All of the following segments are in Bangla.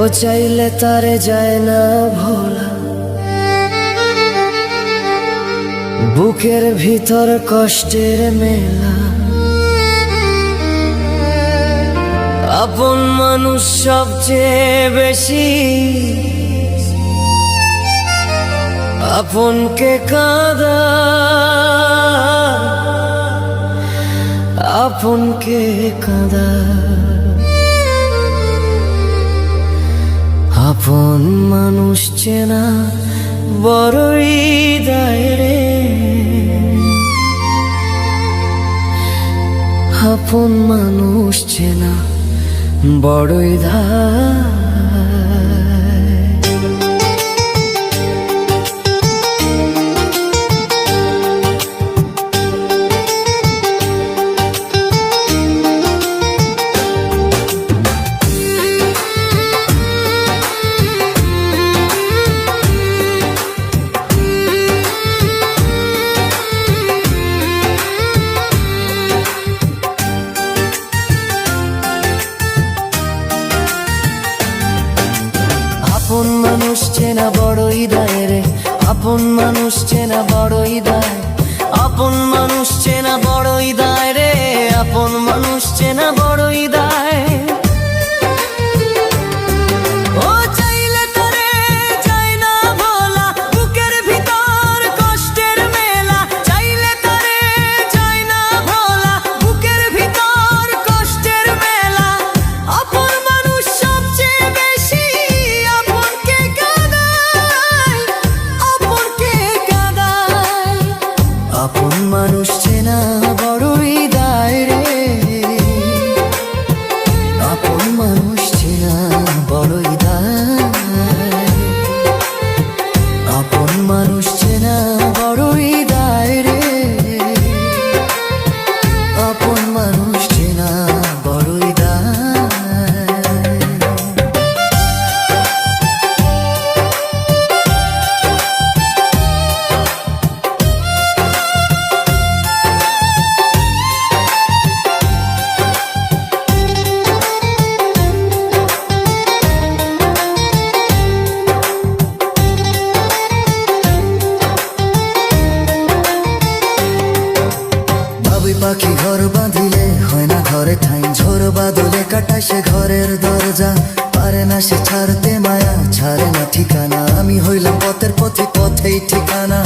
ও চাইলে তারে যায় না ভোলা, বুকের ভিতর কষ্টের মেলা। আপন মানুষ সবচেয়ে বেশি আপনকে কাঁদা, আপনকে কাঁদা। আপন মানুষ চেনা বড়ই দায় রে, আপন মানুষ চেনা বড়ই দায়। আপন মানুষ চেনা বড়ই দায় রে, আপন মানুষ চেনা বড়ই দায়। আপন মানুষ চেনা বড়ই দায় রে, আপন মানুষ চেনা বড়ই দায়। ও চাইলে তারে যায় না ভোলা, বুকের ভিতর কষ্টের মেলা। চাইলে তারে যায় না ভোলা, বুকের ভিতর কষ্টের মেলা। আপন মানুষ সবচেয়ে বেশি আপনকে কাঁদায়, আপনকে কাঁদায়। আপন মানুষ চেনা বড়ই দায় রে, আপন মানুষ চেনা বড়ই দায়। আপন মানুষ চেনা বড়ই দায় রে, আপন মানুষ চেনা বড়ই দায়। পাখি ঘর বাঁধিলে হয় না ঘরে ঠাই, ঝোর বাদলে কাটায় সে ঘরের দরজা। পারে না সে ছাড়তে মায়া, ছাড়ে না ঠিকানা। আমি হইলাম পথের পথে, পথেই ঠিকানা।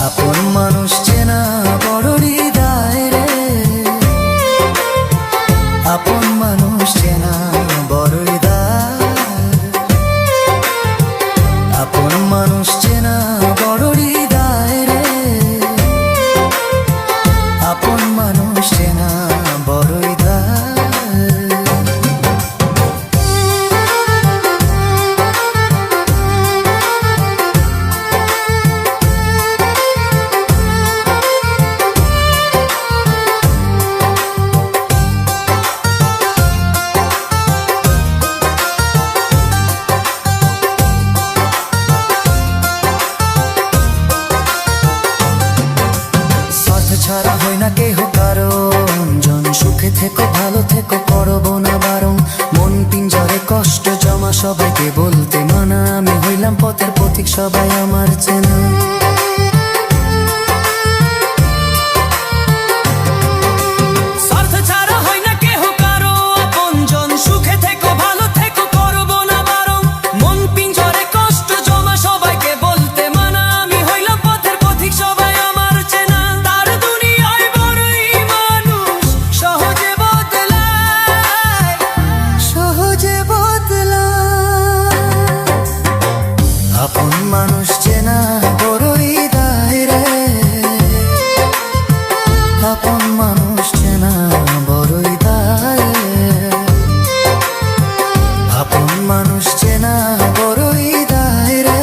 আপন মানুষ চেনা বড়ই দায় রে, আপন মানুষ চেনা বড়ই দায়। আপন মানুষ চেনা বড়ই দায় রে, আপন মানুষ চেনা বড়ই দায়। ছাড়া হয় না কেহ কারণ, জন সুখে থেকো ভালো থেকো করবো না বারণ। মন পিঞ্জরে কষ্ট জমা সবাইকে বলতে মানা, আমি হইলাম পথের পথিক সবাই আমার চেনা। আপন মানুষ চেনা বড়ই দায় রে, আপন মানুষ চেনা বড়ই দায়। আপন মানুষ চেনা বড়ই দায় রে,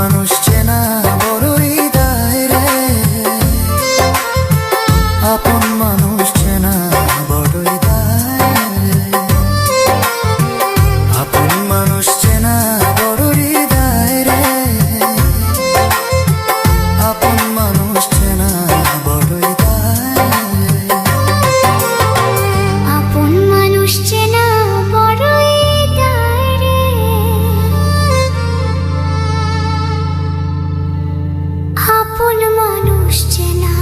মানুষ চেনা বড়ই দায় রে, আপন মানুষ চেনা বড়ই দায় রে, আপন মানুষ চেনা বড়ই দায় রে, আপন মানুষ চেনা বড়ই দায় রে। আপন মানুষ চেনা বড়ই দায় রে, আপন মানুষ চেনা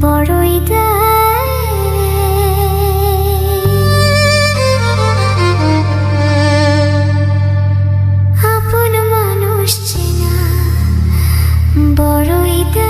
বড়ই দায় রে, আপন মানুষ চেনা বড়ই দায়।